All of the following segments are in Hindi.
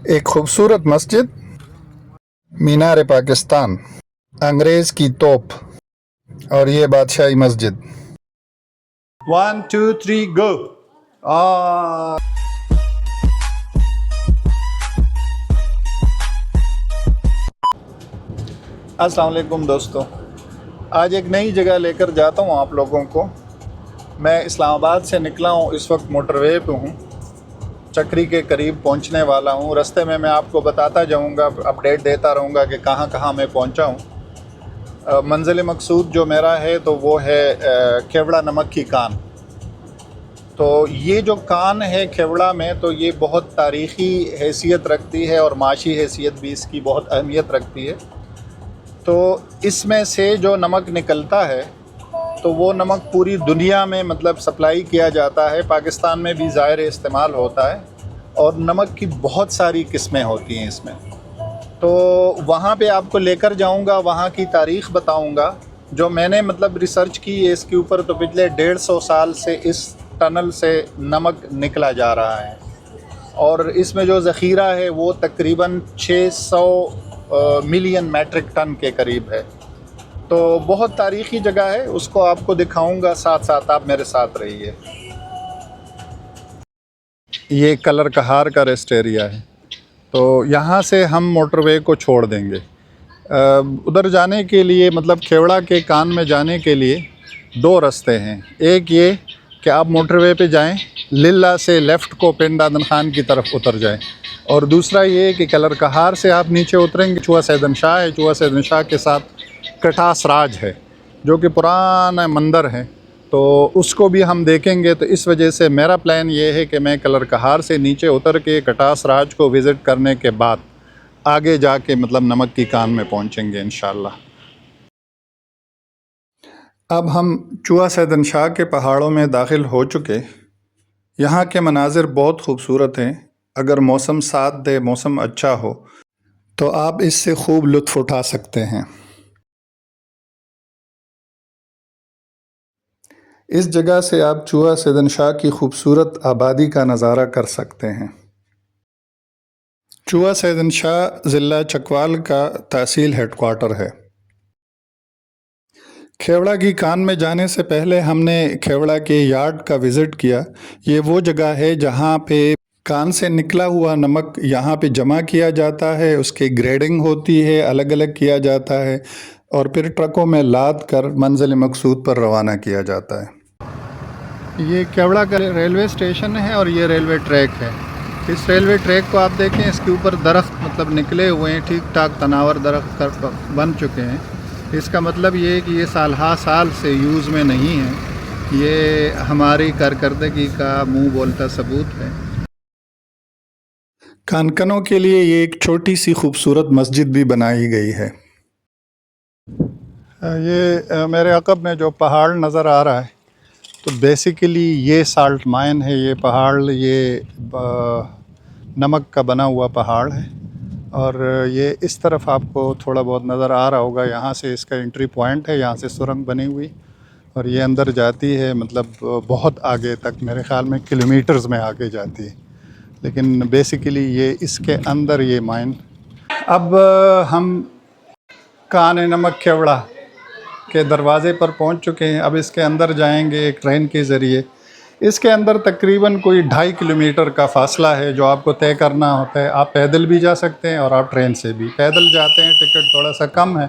एक खूबसूरत मस्जिद, मीनार पाकिस्तान, अंग्रेज़ की तोप और ये बादशाही मस्जिद। 1 2 3 गो। अस्सलाम वालेकुम दोस्तों, आज एक नई जगह लेकर जाता हूँ आप लोगों को। मैं इस्लामाबाद से निकला हूँ, इस वक्त मोटरवे पे हूँ, चक्री के करीब पहुँचने वाला हूँ। रास्ते में मैं आपको बताता जाऊँगा, अपडेट देता रहूँगा कि कहाँ कहाँ मैं पहुँचा हूँ। मंजिल मकसूद जो मेरा है तो वो है खेवड़ा नमक की कान। तो ये जो कान है खेवड़ा में, तो ये बहुत तारीख़ी हैसियत रखती है और माशी हैसियत भी इसकी बहुत अहमियत रखती है। तो इसमें से जो नमक निकलता है तो वो नमक पूरी दुनिया में मतलब सप्लाई किया जाता है। पाकिस्तान में भी ज़ाहिर इस्तेमाल होता है और नमक की बहुत सारी किस्में होती हैं इसमें। तो वहाँ पे आपको लेकर जाऊँगा, वहाँ की तारीख़ बताऊँगा जो मैंने मतलब रिसर्च की है इसके ऊपर। तो पिछले 150 साल से इस टनल से नमक निकला जा रहा है और इसमें जो ज़ख़ीरा है वो तकरीबन 600 मिलियन मैट्रिक टन के करीब है। तो बहुत तारीख़ी जगह है, उसको आपको दिखाऊंगा, साथ साथ आप मेरे साथ रहिए। ये कलर कहार का रेस्ट एरिया है, तो यहाँ से हम मोटरवे को छोड़ देंगे। उधर जाने के लिए मतलब खेवड़ा के कान में जाने के लिए दो रास्ते हैं। एक ये कि आप मोटरवे पे जाएं, लिल्ला से लेफ़्ट को पिंड आदन खान की तरफ उतर जाएं, और दूसरा ये कि कलर कहार से आप नीचे उतरेंगे। चूहा सैदन शाह है, चूहा सैदन शाह के साथ कटास राज है जो कि पुराना मंदिर है, तो उसको भी हम देखेंगे। तो इस वजह से मेरा प्लान ये है कि मैं कलर कहार से नीचे उतर के कटास राज को विज़िट करने के बाद आगे जाके मतलब नमक की कान में पहुंचेंगे इंशाल्लाह। अब हम चूहा सैदन शाह के पहाड़ों में दाखिल हो चुके। यहाँ के मनाजिर बहुत खूबसूरत हैं। अगर मौसम साथ दे, मौसम अच्छा हो, तो आप इससे खूब लुत्फ़ उठा सकते हैं। इस जगह से आप चूहा सैदन शाह की खूबसूरत आबादी का नज़ारा कर सकते हैं। चूहा सैदन शाह ज़िला चकवाल का तहसील हेडक्वार्टर है। खेवड़ा की कान में जाने से पहले हमने खेवड़ा के यार्ड का विज़िट किया। ये वो जगह है जहाँ पे कान से निकला हुआ नमक यहाँ पे जमा किया जाता है, उसकी ग्रेडिंग होती है, अलग अलग किया जाता है और फिर ट्रकों में लाद कर मंजिल मकसूद पर रवाना किया जाता है। ये खेवड़ा का रेलवे स्टेशन है और ये रेलवे ट्रैक है। इस रेलवे ट्रैक को आप देखें, इसके ऊपर दरख्त मतलब निकले हुए हैं, ठीक ठाक तनावर दरख्त बन चुके हैं। इसका मतलब ये है कि ये साल से यूज़ में नहीं है। ये हमारी कारकर्दगी का मुंह बोलता सबूत है। कानकनों के लिए ये एक छोटी सी खूबसूरत मस्जिद भी बनाई गई है। ये मेरे अक़ब में जो पहाड़ नज़र आ रहा है, तो बेसिकली ये साल्ट माइन है। ये पहाड़ ये नमक का बना हुआ पहाड़ है और ये इस तरफ आपको थोड़ा बहुत नज़र आ रहा होगा। यहाँ से इसका एंट्री पॉइंट है, यहाँ से सुरंग बनी हुई और ये अंदर जाती है मतलब बहुत आगे तक, मेरे ख़्याल में किलोमीटर्स में आगे जाती है। लेकिन बेसिकली ये इसके अंदर ये माइन। अब हम कान नमक खेवड़ा के दरवाज़े पर पहुंच चुके हैं। अब इसके अंदर जाएंगे एक ट्रेन के ज़रिए। इसके अंदर तकरीबन कोई 2.5 किलोमीटर का फ़ासला है जो आपको तय करना होता है। आप पैदल भी जा सकते हैं और आप ट्रेन से भी। पैदल जाते हैं टिकट थोड़ा सा कम है,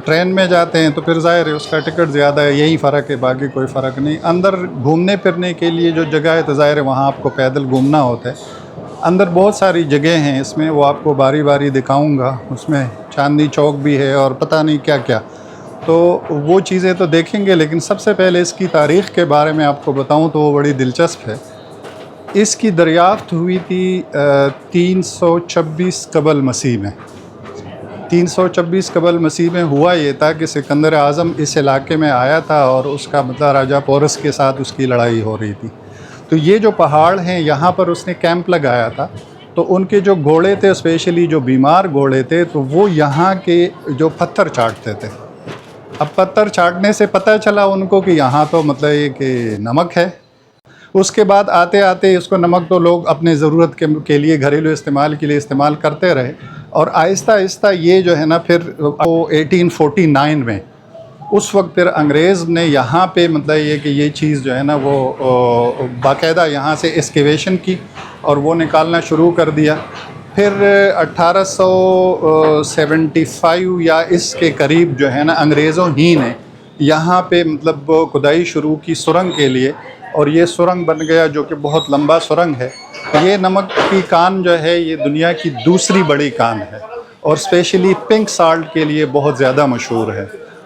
ट्रेन में जाते हैं तो फिर ज़ाहिर है उसका टिकट ज़्यादा है। यही फ़र्क है, बाकी कोई फ़र्क नहीं। अंदर घूमने फिरने के लिए जो जगह है तो ज़ाहिर है वहाँ आपको पैदल घूमना होता है। अंदर बहुत सारी जगह हैं इसमें, वो आपको बारी बारी दिखाऊँगा। उसमें चांदनी चौक भी है और पता नहीं क्या क्या, तो वो चीज़ें तो देखेंगे। लेकिन सबसे पहले इसकी तारीख़ के बारे में आपको बताऊं तो वो बड़ी दिलचस्प है। इसकी दरियाफ़्त हुई थी 326 कबल मसीह में। 326 कबल मसीह में हुआ ये था कि सिकंदर आज़म इस इलाके में आया था और उसका मतलब राजा पोरस के साथ उसकी लड़ाई हो रही थी। तो ये जो पहाड़ हैं यहाँ पर उसने कैंप लगाया था। तो उनके जो घोड़े थे, स्पेशली जो बीमार घोड़े थे, तो वो यहाँ के जो पत्थर चाटते थे। अब पत्थर चाटने से पता चला उनको कि यहाँ तो मतलब ये कि नमक है। उसके बाद आते आते इसको नमक तो लोग अपने ज़रूरत के लिए घरेलू इस्तेमाल के लिए इस्तेमाल करते रहे, और आहिस्ता आहिस्ता ये जो है ना फिर वो 1849 में उस वक्त फिर अंग्रेज़ ने यहाँ पे मतलब ये कि ये चीज़ जो है ना वो बाकायदा यहाँ से एक्सकेवेशन की और वो निकालना शुरू कर दिया। फिर 1875 या इसके करीब जो है ना अंग्रेज़ों ही ने यहाँ पे मतलब खुदाई शुरू की सुरंग के लिए, और ये सुरंग बन गया जो कि बहुत लंबा सुरंग है। ये नमक की कान जो है ये दुनिया की दूसरी बड़ी कान है और स्पेशली पिंक साल्ट के लिए बहुत ज़्यादा मशहूर है।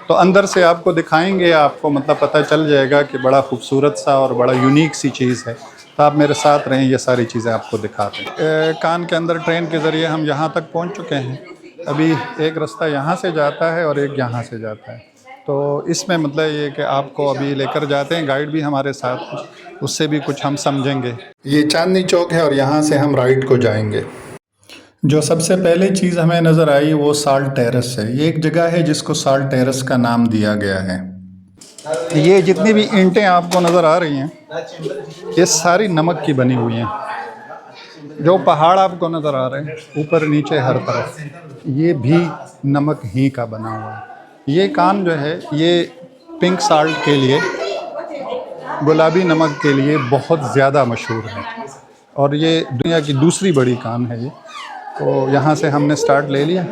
तो अंदर से आपको दिखाएंगे, आपको मतलब पता चल जाएगा कि बड़ा खूबसूरत सा और बड़ा यूनिक सी चीज़ है। तो आप मेरे साथ रहें, ये सारी चीज़ें आपको दिखाते हैं। कान के अंदर ट्रेन के ज़रिए हम यहाँ तक पहुँच चुके हैं। अभी एक रास्ता यहाँ से जाता है और एक यहाँ से जाता है। तो इसमें मतलब ये कि आपको अभी लेकर जाते हैं, गाइड भी हमारे साथ है, उससे भी कुछ हम समझेंगे। ये चांदनी चौक है और यहाँ से हम राइट को जाएंगे। जो सबसे पहले चीज़ हमें नज़र आई वो साल्ट टेरेस है। ये एक जगह है जिसको साल्ट टेरेस का नाम दिया गया है। ये जितनी भी ईंटें आपको नज़र आ रही हैं ये सारी नमक की बनी हुई हैं। जो पहाड़ आपको नज़र आ रहे हैं ऊपर नीचे हर तरफ, ये भी नमक ही का बना हुआ है। ये कान जो है ये पिंक साल्ट के लिए, गुलाबी नमक के लिए बहुत ज़्यादा मशहूर है और ये दुनिया की दूसरी बड़ी कान है ये। तो यहाँ से हमने स्टार्ट ले लिया।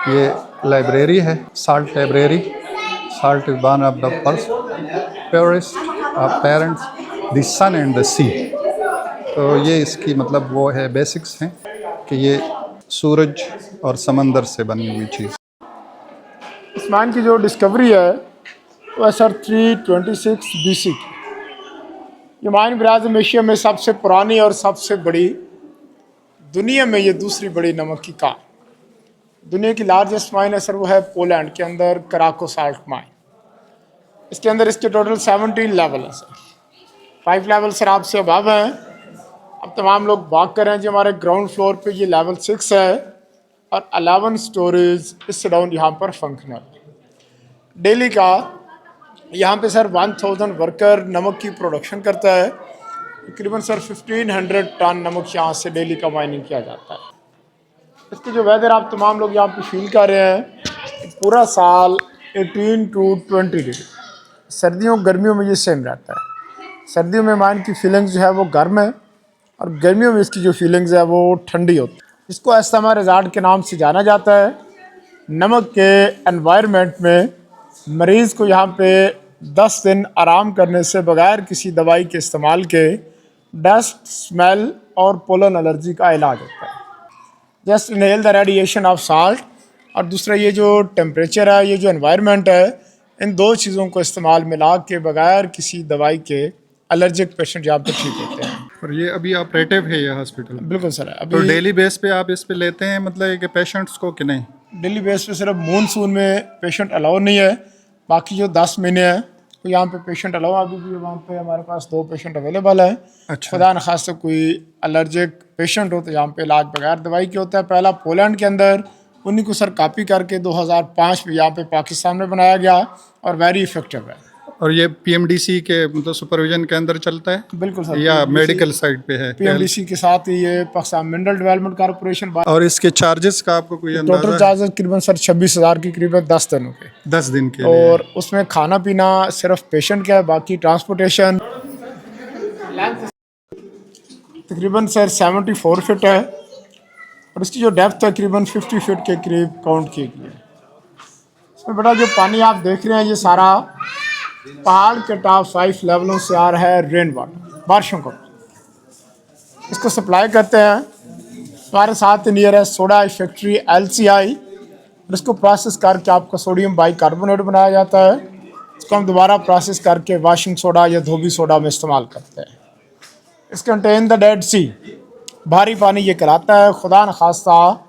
ये लाइब्रेरी है, salt library. Salt is one of the first purest of parents, the sun and the sea. तो ये इसकी मतलब वो है, बेसिक्स हैं कि ये सूरज और समंदर से बनी हुई चीज़। इस माइन की जो डिस्कवरी है वो सर 326 BC की। ये माइन ब्राज़ एशिया में सबसे पुरानी और सबसे बड़ी, दुनिया में ये दूसरी बड़ी नमक की कान। दुनिया की लार्जेस्ट माइन है सर वो है पोलैंड के अंदर कराको साल्ट माइन। इसके अंदर इसके टोटल 17 लेवल हैं सर। 5 लेवल सर आपसे अबव हैं। अब तमाम लोग बात कर रहे हैं जी हमारे ग्राउंड फ्लोर पे ये लेवल 6 है और 11 स्टोरेज इससे डाउन यहाँ पर फंक्शनल। डेली का यहाँ पे सर 1000 वर्कर नमक की प्रोडक्शन करता है। तकरीबन सर 1500 टन नमक यहाँ से डेली का माइनिंग किया जाता है। इसके जो वेदर आप तमाम लोग यहाँ पे फील कर रहे हैं, पूरा साल 18 to 20 डिग्री, सर्दियों गर्मियों में ये सेम रहता है। सर्दियों में माइन की फीलिंग्स जो है वो गर्म है और गर्मियों में इसकी जो फीलिंग्स है वो ठंडी होती है। इसको एस्मा रिजॉर्ट के नाम से जाना जाता है। नमक के एनवायरनमेंट में मरीज़ को यहाँ पे 10 दिन आराम करने से बगैर किसी दवाई के इस्तेमाल के डस्ट, स्मेल और पोलन एलर्जी का इलाज होता है। Just inhale the radiation of salt, और दूसरा ये जो टेम्परेचर है, ये जो एनवायरनमेंट है, इन दो चीज़ों को इस्तेमाल मिला के बगैर किसी दवाई के एलर्जिक पेशेंट यहाँ पे ठीक होते हैं। और ये अभी ऑपरेटिव है ये हॉस्पिटल? बिल्कुल सर। तो अभी डेली बेस पे आप इस पे लेते हैं मतलब कि पेशेंट्स को कि नहीं? डेली बेस पे सिर्फ मानसून में पेशेंट अलाउ नहीं है, बाकी जो 10 महीने हैं तो यहाँ पे पेशेंट अलाउ। अभी भी वहाँ पे हमारे पास 2 पेशेंट अवेलेबल है। अच्छा। खुदा न खास्ता कोई एलर्जिक पेशेंट हो तो यहाँ पे इलाज बगैर दवाई के होता है। पहला पोलैंड के अंदर, उन्हीं को सर कॉपी करके 2005 में यहाँ पे पाकिस्तान में बनाया गया और वेरी इफेक्टिव है। और ये पीएमडीसी के मतलब सुपरविजन के अंदर चलता है? बिल्कुल सर। या मेडिकल साइड पे है? पीएमडीसी के साथ ही ये पाकिस्तान मिनरल डेवलपमेंट कॉर्पोरेशन। और इसके चार्जेस का आपको कोई अंदाजा? टोटल चार्जेस तकरीबन सर 26,000 के करीब है 10 दिनों के। 10 दिन के लिए। और उसमें खाना पीना सिर्फ पेशेंट का है, बाकी ट्रांसपोर्टेशन। तकरीबन सर 74 फीट है और इसकी जो डेप्थ है तकरीबन 50 फीट के करीब काउंट की गई है। इसमें बड़ा जो पानी आप देख रहे हैं ये सारा पहाड़ के टॉप 5 लेवलों से आ रहा है रेन वाटर, बारिशों का। इसको सप्लाई करते हैं हमारे साथ नियर है सोडा फैक्ट्री LCI, और इसको प्रोसेस करके आपका सोडियम बाइकार्बोनेट बनाया जाता है। इसको हम दोबारा प्रोसेस करके वाशिंग सोडा या धोबी सोडा में इस्तेमाल करते हैं। इस कंटेन द डेड सी, भारी पानी ये कराता है। खुदा न खास्ता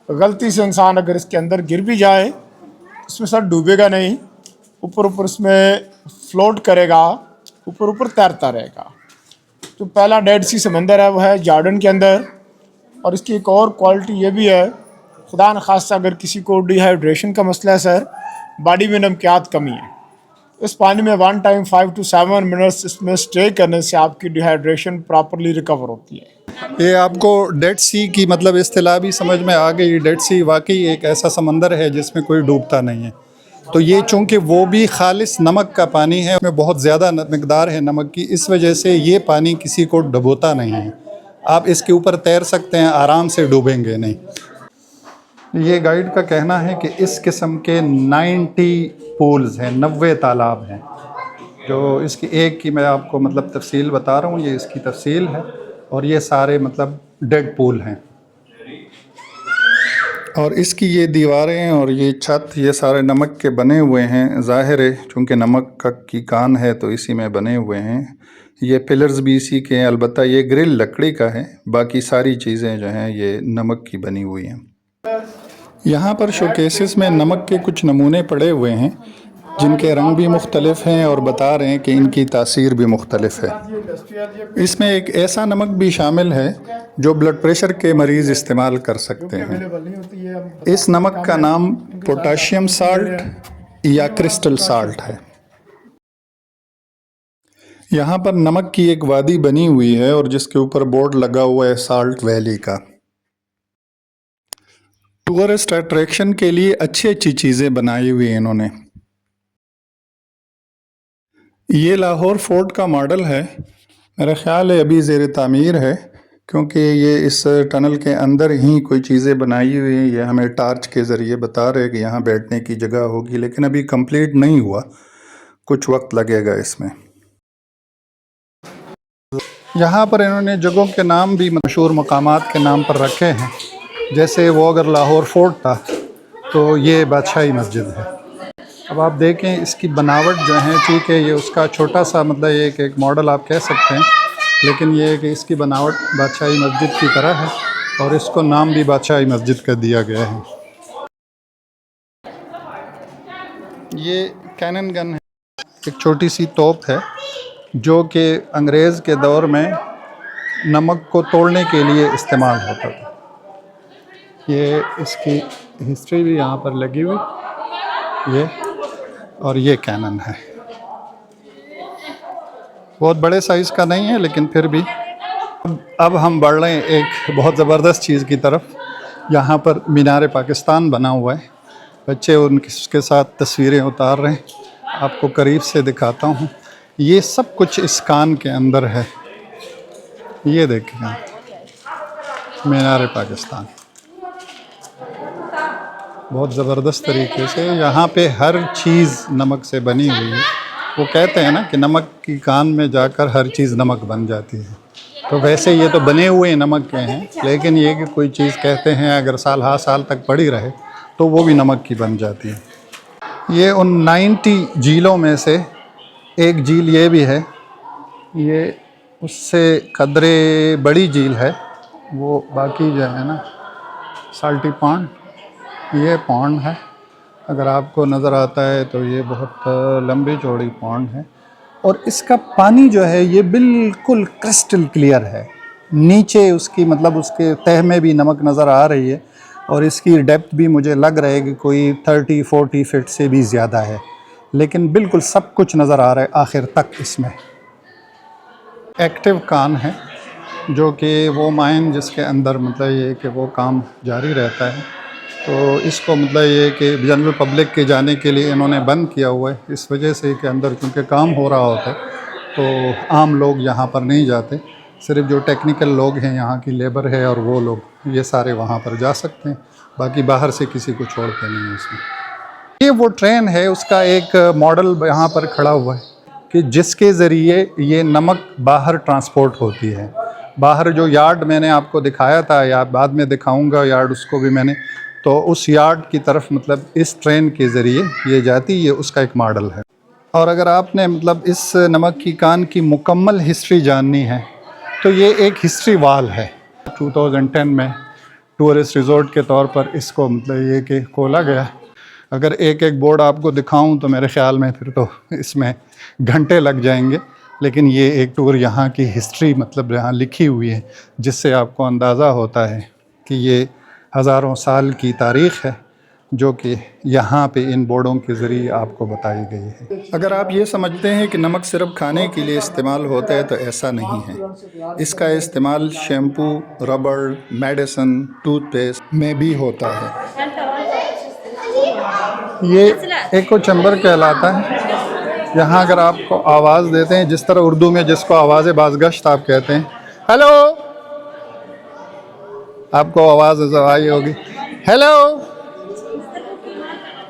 गलती से इंसान अगर इसके अंदर गिर भी जाए इसमें सर डूबेगा नहीं, ऊपर ऊपर इसमें फ्लोट करेगा, ऊपर ऊपर तैरता रहेगा। जो पहला डेड सी समंदर है वो है जॉर्डन के अंदर। और इसकी एक और क्वालिटी ये भी है, खुदा न खास्ता अगर किसी को डिहाइड्रेशन का मसला है सर, बॉडी में नमकियात कमी है, इस पानी में वन टाइम 5 to 7 मिनट्स इसमें स्टे करने से आपकी डिहाइड्रेशन प्रॉपरली रिकवर होती है। ये आपको डेड सी की मतलब इस्तिलाह भी समझ में आ गई। डेड सी वाकई एक ऐसा समंदर है जिसमें कोई डूबता नहीं है। तो ये चूँकि वो भी खालिस नमक का पानी है, उसमें बहुत ज़्यादा मकदार है नमक की, इस वजह से ये पानी किसी को डुबोता नहीं है। आप इसके ऊपर तैर सकते हैं, आराम से डूबेंगे नहीं। ये गाइड का कहना है कि इस किस्म के 90 पूल्स हैं, 90 तालाब हैं। जो इसकी एक की मैं आपको मतलब तफसील बता रहा हूँ, ये इसकी तफसील है, और ये सारे मतलब डेड पूल हैं। और इसकी ये दीवारें और ये छत ये सारे नमक के बने हुए हैं। ज़ाहिर है चूँकि नमक का की कान है तो इसी में बने हुए हैं। ये पिलर्स भी इसी के हैं, अलबत्ता ये ग्रिल लकड़ी का है, बाकी सारी चीज़ें जो हैं ये नमक की बनी हुई हैं। यहाँ पर शोकेसेस में नमक के कुछ नमूने पड़े हुए हैं जिनके रंग भी मुख्तलिफ हैं और बता रहे हैं कि इनकी तासीर भी मुख्तलिफ है। इसमें एक ऐसा नमक भी शामिल है जो ब्लड प्रेशर के मरीज़ इस्तेमाल कर सकते हैं। इस नमक का नाम पोटाशियम साल्ट या क्रिस्टल साल्ट है। यहाँ पर नमक की एक वादी बनी हुई है और जिसके ऊपर बोर्ड लगा हुआ है साल्ट वैली का। टूरिस्ट अट्रैक्शन के लिए अच्छी अच्छी चीज़ें बनाई हुई हैं इन्होंने। ये लाहौर फोर्ट का मॉडल है, मेरा ख़्याल है अभी ज़ेर तामीर है, क्योंकि ये इस टनल के अंदर ही कोई चीज़ें बनाई हुई हैं। ये हमें टार्च के ज़रिए बता रहे कि यहाँ बैठने की जगह होगी, लेकिन अभी कंप्लीट नहीं हुआ, कुछ वक्त लगेगा इसमें। यहाँ पर इन्होंने जगहों के नाम भी मशहूर मकामात के नाम पर रखे हैं। जैसे वो अगर लाहौर फोर्ट था तो ये बादशाही मस्जिद है। अब आप देखें इसकी बनावट जो है, ठीक है ये उसका छोटा सा मतलब एक मॉडल आप कह सकते हैं, लेकिन ये है कि इसकी बनावट बादशाही मस्जिद की तरह है और इसको नाम भी बादशाही मस्जिद का दिया गया है। ये कैनन गन है, एक छोटी सी तोप है जो कि अंग्रेज़ के दौर में नमक को तोड़ने के लिए इस्तेमाल होता था। ये इसकी हिस्ट्री भी यहाँ पर लगी हुई, ये और ये कैनन है। बहुत बड़े साइज़ का नहीं है लेकिन फिर भी। अब हम बढ़ रहे हैं एक बहुत ज़बरदस्त चीज़ की तरफ। यहाँ पर मीनार पाकिस्तान बना हुआ है, बच्चे उनके साथ तस्वीरें उतार रहे हैं। आपको करीब से दिखाता हूँ, ये सब कुछ इस कान के अंदर है। ये देखिए मीनार पाकिस्तान, बहुत ज़बरदस्त तरीके से यहाँ पे हर चीज़ नमक से बनी हुई है। वो कहते हैं ना कि नमक की कान में जाकर हर चीज़ नमक बन जाती है। तो वैसे ये तो बने हुए नमक के हैं, लेकिन ये कि कोई चीज़ कहते हैं अगर साल तक पड़ी रहे तो वो भी नमक की बन जाती है। ये उन 90 झीलों में से एक झील ये भी है। ये उससे कदरे बड़ी झील है, वो बाकी जो है ना साल्टी पॉन्ड, ये पॉन्ड है। अगर आपको नज़र आता है तो ये बहुत लंबी चौड़ी पॉन्ड है और इसका पानी जो है ये बिल्कुल क्रिस्टल क्लियर है। नीचे उसकी मतलब उसके तह में भी नमक नज़र आ रही है और इसकी डेप्थ भी मुझे लग रहा है कि कोई 30-40 फीट से भी ज़्यादा है, लेकिन बिल्कुल सब कुछ नज़र आ रहा है आखिर तक। इसमें एक्टिव कान है जो कि वो माइन जिसके अंदर मतलब ये कि वो काम जारी रहता है। तो इसको मतलब ये कि जनरल पब्लिक के जाने के लिए इन्होंने बंद किया हुआ है, इस वजह से कि अंदर क्योंकि काम हो रहा होता है तो आम लोग यहाँ पर नहीं जाते। सिर्फ जो टेक्निकल लोग हैं, यहाँ की लेबर है और वो लोग, ये सारे वहाँ पर जा सकते हैं, बाकी बाहर से किसी को छोड़ते नहीं है इसमें। ये वो ट्रेन है, उसका एक मॉडल यहाँ पर खड़ा हुआ है कि जिसके ज़रिए ये नमक बाहर ट्रांसपोर्ट होती है। बाहर जो यार्ड मैंने आपको दिखाया था, या बाद में दिखाऊंगा यार्ड उसको भी मैंने, तो उस यार्ड की तरफ मतलब इस ट्रेन के ज़रिए ये जाती है, उसका एक मॉडल है। और अगर आपने मतलब इस नमक की कान की मुकम्मल हिस्ट्री जाननी है तो ये एक हिस्ट्री वॉल है। 2010 में टूरिस्ट रिज़ॉर्ट के तौर पर इसको मतलब ये कि खोला गया। अगर एक एक बोर्ड आपको दिखाऊं तो मेरे ख़्याल में फिर तो इसमें घंटे लग जाएंगे, लेकिन ये एक टूर यहाँ की हिस्ट्री मतलब यहाँ लिखी हुई है, जिससे आपको अंदाज़ा होता है कि ये हज़ारों साल की तारीख़ है। जो कि यहाँ पे इन बोर्डों के ज़रिए आपको बताई गई है। अगर आप ये समझते हैं कि नमक सिर्फ खाने के लिए इस्तेमाल होता है तो ऐसा नहीं है। इसका इस्तेमाल शैम्पू, रबड़, मेडिसिन, टूथपेस्ट में भी होता है। ये एको चैम्बर कहलाता है। यहाँ अगर आपको आवाज़ देते हैं, जिस तरह उर्दू में जिसको आवाज़ बाज़गश्त आप कहते हैं, हेलो, आपको आवाज़ आई होगी, हेलो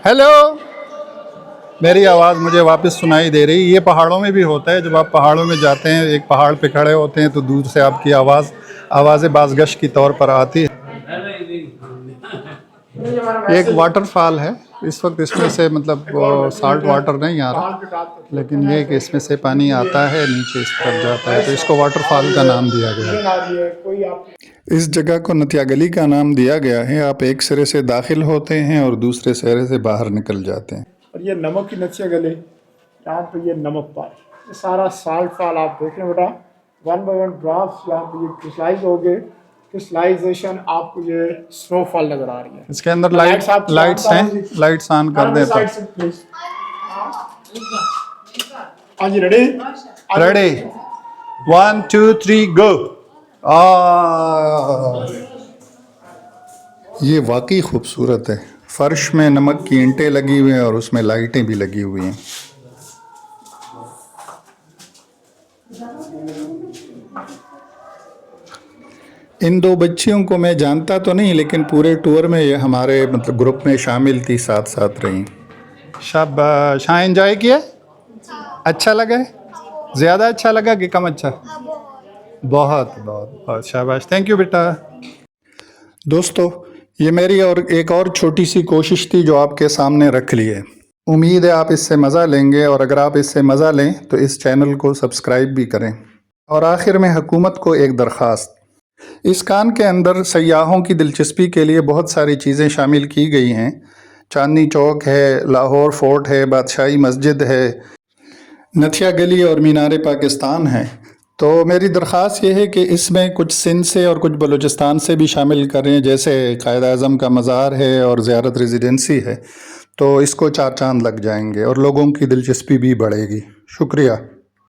हेलो, मेरी आवाज़ मुझे वापस सुनाई दे रही। ये पहाड़ों में भी होता है। जब आप पहाड़ों में जाते हैं, एक पहाड़ पे खड़े होते हैं तो दूर से आपकी आवाज़ बाज़गश्त की तौर पर आती है। एक वाटरफॉल है। इस वक्त इसमें से मतलब साल्ट वाटर नहीं आ रहा, लेकिन ये कि इसमें से पानी आता है, नीचे इस तरफ जाता है, तो इसको वाटरफॉल का नाम दिया गया है। इस जगह को नतिया गली का नाम दिया गया है। आप एक सिरे से दाखिल होते हैं और दूसरे सिरे से बाहर निकल जाते हैं। और ये नमक की नथिया गले, यहाँ पे ये नमक पाल, ये सारा साल्ट फॉल आप देख रहे हैं बेटा। 1 बाय 1 ड्रॉप्स यहाँ पे ये क्रिस्टलाइज हो गए। क्रिस्टलाइजेशन आपको ये स्नोफॉल नजर आ रही है। इसके अंदर लाइट्स हैं, लाइट्स ऑन कर दें तो। हाँ जी, रेडी रेडी, 1 2 3 गो। ये वाकई खूबसूरत है। फर्श में नमक की ईंटें लगी हुई हैं और उसमें लाइटें भी लगी हुई हैं। इन दो बच्चियों को मैं जानता तो नहीं, लेकिन पूरे टूर में ये हमारे मतलब ग्रुप में शामिल थी, साथ साथ रहीं। शाबाश। हाँ, एंजॉय किया? अच्छा लगा? ज़्यादा अच्छा लगा कि कम अच्छा? बहुत बहुत बहुत शाबाश। थैंक यू बेटा। दोस्तों, ये मेरी और एक और छोटी सी कोशिश थी जो आपके सामने रख ली है। उम्मीद है आप इससे मज़ा लेंगे, और अगर आप इससे मज़ा लें तो इस चैनल को सब्सक्राइब भी करें। और आखिर में हुकूमत को एक दरख्वास्त, इस कान के अंदर सयाहों की दिलचस्पी के लिए बहुत सारी चीज़ें शामिल की गई हैं। चांदनी चौक है, लाहौर फोर्ट है, बादशाही मस्जिद है, नथिया गली और मीनार पाकिस्तान है। तो मेरी दरख्वास्त ये है कि इसमें कुछ सिंध से और कुछ बलूचिस्तान से भी शामिल करें, जैसे कायद आज़म का मज़ार है और ज़ियारत रेजिडेंसी है। तो इसको 4 चांद लग जाएंगे और लोगों की दिलचस्पी भी बढ़ेगी। शुक्रिया।